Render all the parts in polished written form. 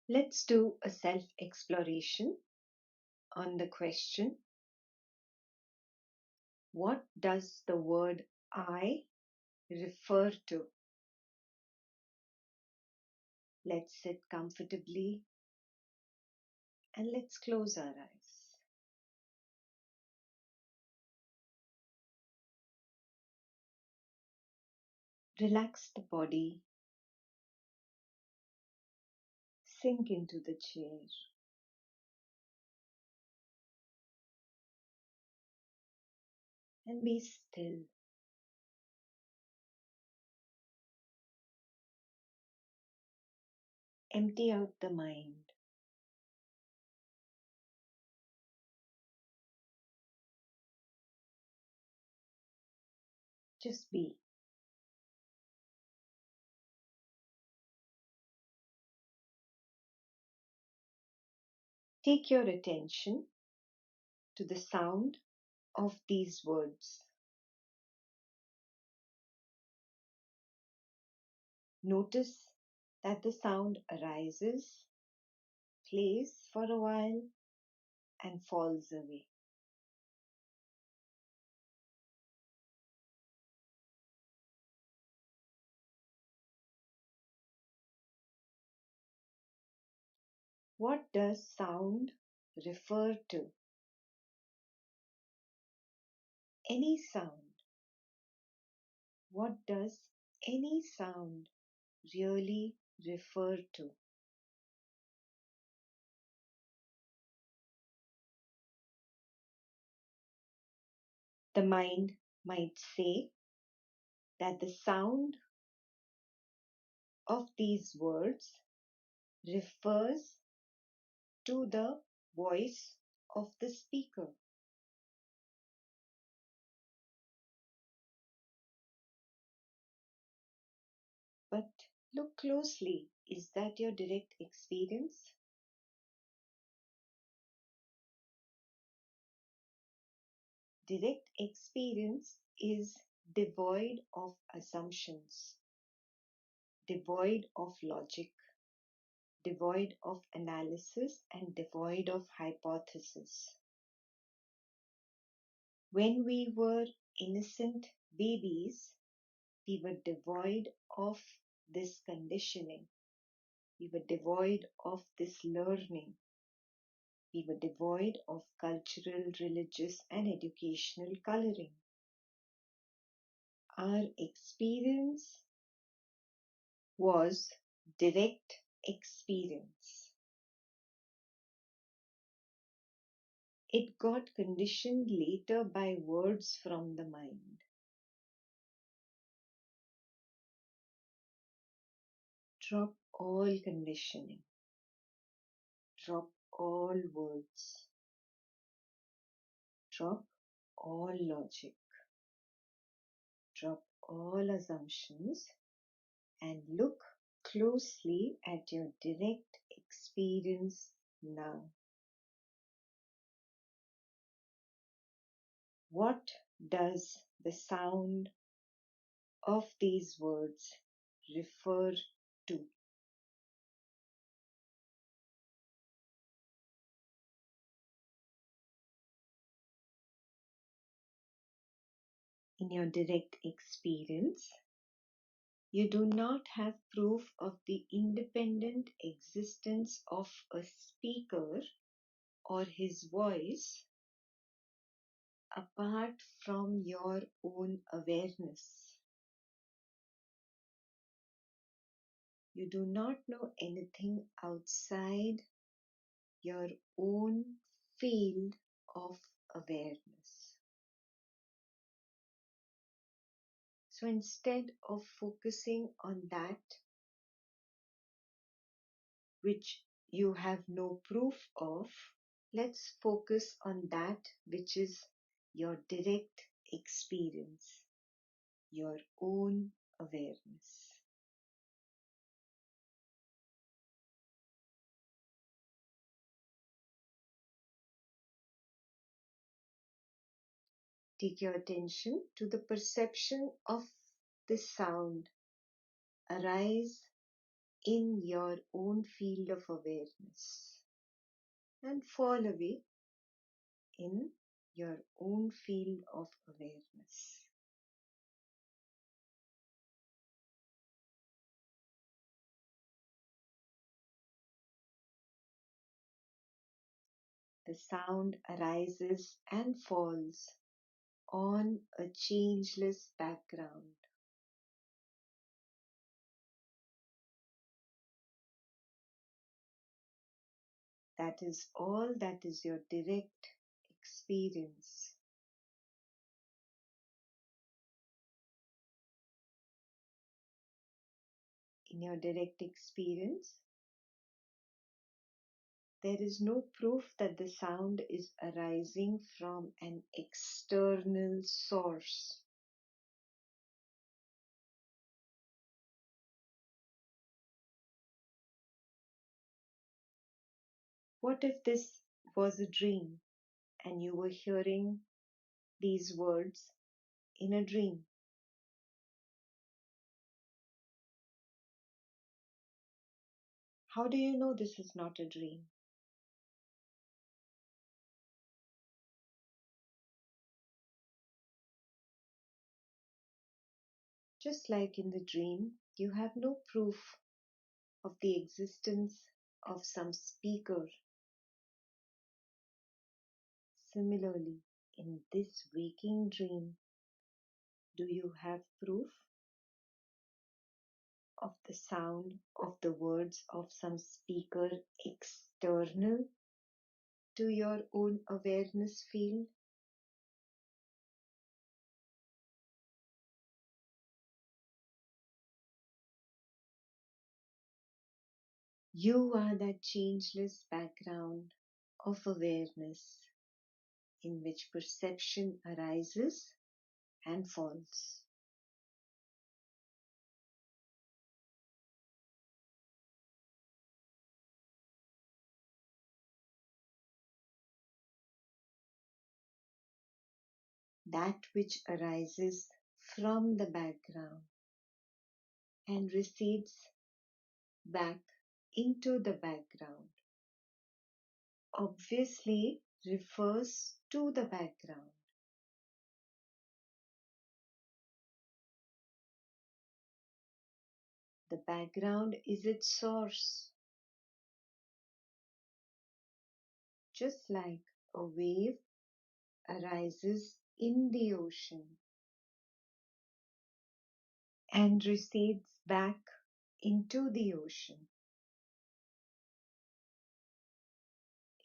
Let's do a self exploration on the question, what does the word I refer to? Let's sit comfortably and let's close our eyes. Relax the body, sink into the chair, and be still. Empty out the mind. Just be. Take your attention to the sound of these words. Notice that the sound arises, plays for a while, and falls away. What does sound refer to? Any sound. What does any sound really refer to? The mind might say that the sound of these words refers to the voice of the speaker. But look closely. Is that your direct experience? Direct experience is devoid of assumptions, devoid of logic, devoid of analysis, and devoid of hypothesis. When we were innocent babies, we were devoid of this conditioning. We were devoid of this learning. We were devoid of cultural, religious, and educational coloring. Our experience was direct experience. It got conditioned later by words from the mind. Drop all conditioning. Drop all words. Drop all logic. Drop all assumptions and look closely at your direct experience now. What does the sound of these words refer to? In your direct experience, you do not have proof of the independent existence of a speaker or his voice apart from your own awareness. You do not know anything outside your own field of awareness. So instead of focusing on that which you have no proof of, let's focus on that which is your direct experience, your own awareness. Take your attention to the perception of the sound arise in your own field of awareness and fall away in your own field of awareness. The sound arises and falls on a changeless background. That is all that is your direct experience. In your direct experience, there is no proof that the sound is arising from an external source. What if this was a dream and you were hearing these words in a dream? How do you know this is not a dream? Just like in the dream, you have no proof of the existence of some speaker. Similarly, in this waking dream, do you have proof of the sound of the words of some speaker external to your own awareness field? You are that changeless background of awareness in which perception arises and falls. That which arises from the background and recedes back into the background obviously refers to the background. The background is its source, just like a wave arises in the ocean and recedes back into the ocean.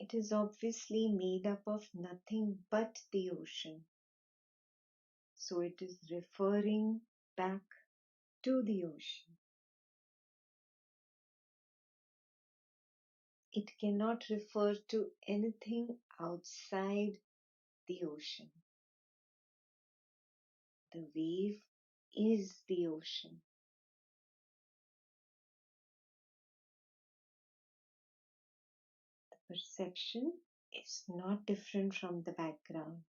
It is obviously made up of nothing but the ocean. So it is referring back to the ocean. It cannot refer to anything outside the ocean. The wave is the ocean. The perception is not different from the background.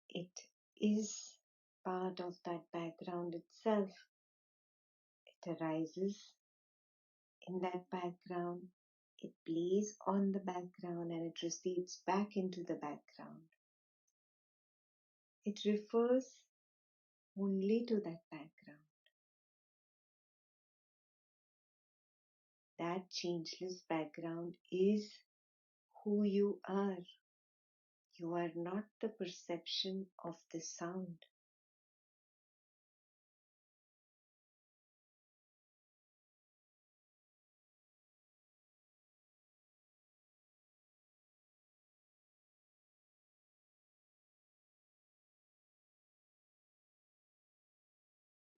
It is part of that background itself. It arises in that background. It plays on the background and it recedes back into the background. It refers only to that background. That changeless background is who you are. You are not the perception of the sound.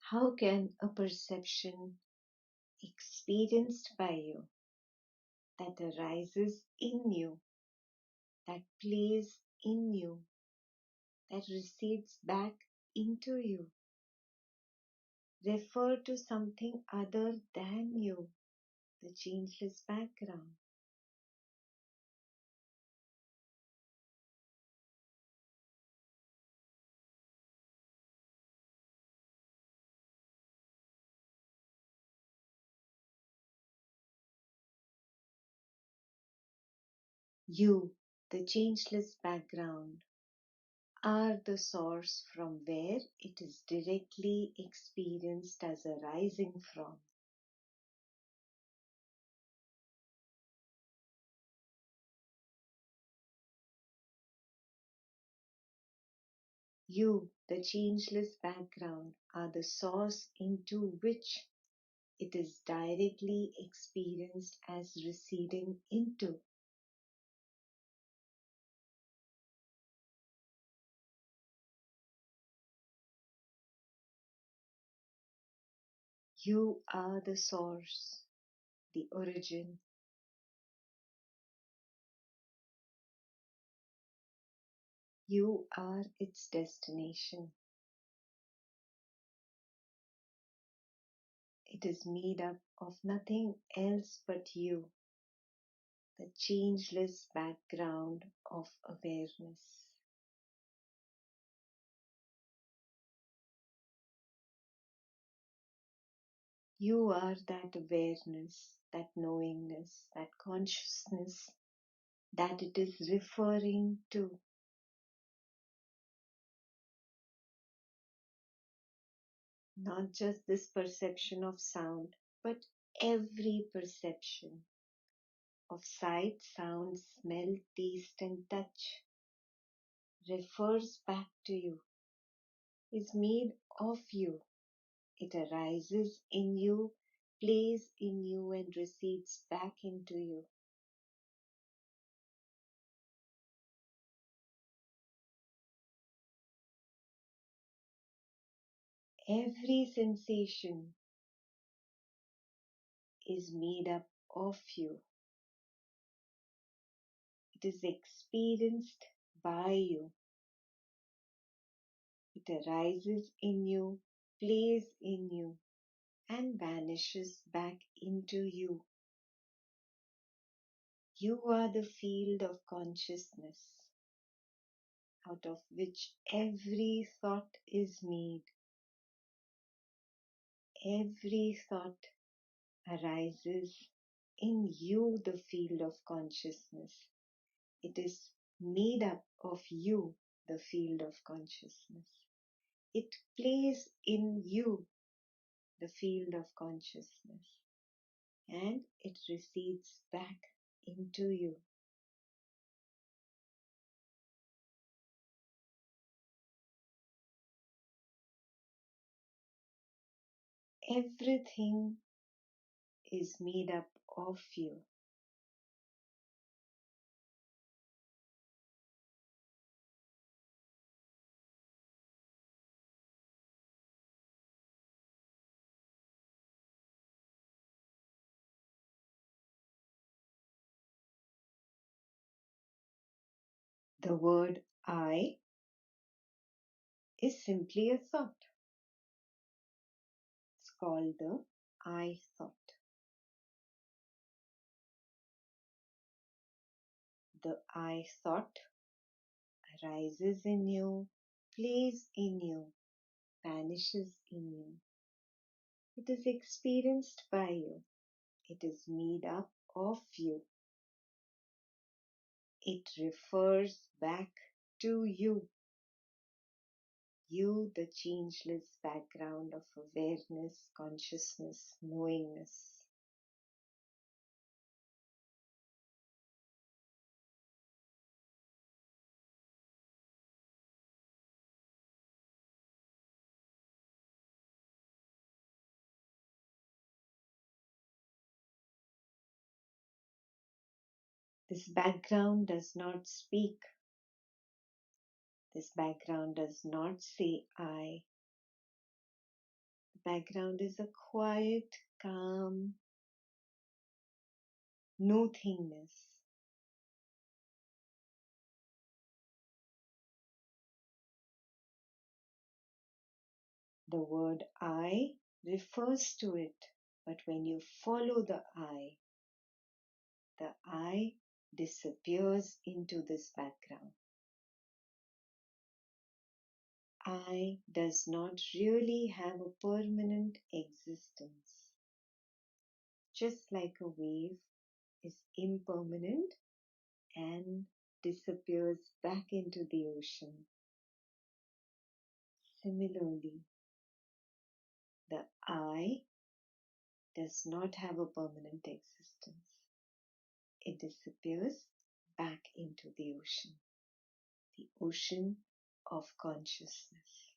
How can a perception experienced by you, that arises in you, that plays in you, that recedes back into you, refer to something other than you, the changeless background? You, the changeless background, are the source from where it is directly experienced as arising from. You, the changeless background, are the source into which it is directly experienced as receding into. You are the source, the origin. You are its destination. It is made up of nothing else but you, the changeless background of awareness. You are that awareness, that knowingness, that consciousness that it is referring to. Not just this perception of sound, but every perception of sight, sound, smell, taste, and touch refers back to you, is made of you. It arises in you, plays in you, and recedes back into you. Every sensation is made up of you. It is experienced by you. It arises in you, plays in you, and vanishes back into you. You are the field of consciousness out of which every thought is made. Every thought arises in you, the field of consciousness. It is made up of you, the field of consciousness. It plays in you, the field of consciousness, and it recedes back into you. Everything is made up of you. The word I is simply a thought. It's called the I thought. The I thought arises in you, plays in you, vanishes in you. It is experienced by you. It is made up of you. It refers back to you. You, the changeless background of awareness, consciousness, knowingness. This background does not speak. This background does not say I. The background is a quiet, calm nothingness. The word I refers to it, but when you follow the I disappears into this background. I does not really have a permanent existence. Just like a wave is impermanent and disappears back into the ocean. Similarly, the I does not have a permanent existence. It disappears back into the ocean of consciousness.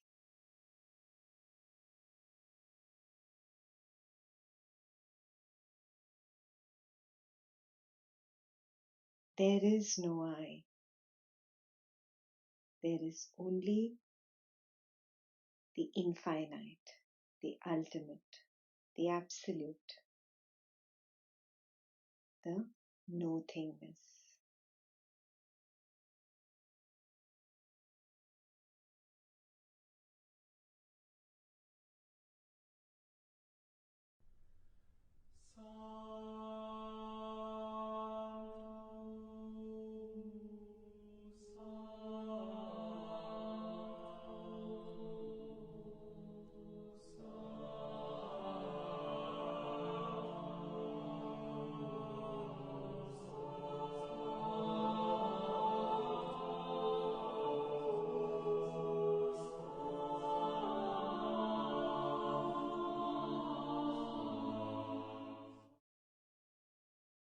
There is no I. There is only the infinite, the ultimate, the absolute, the nothingness.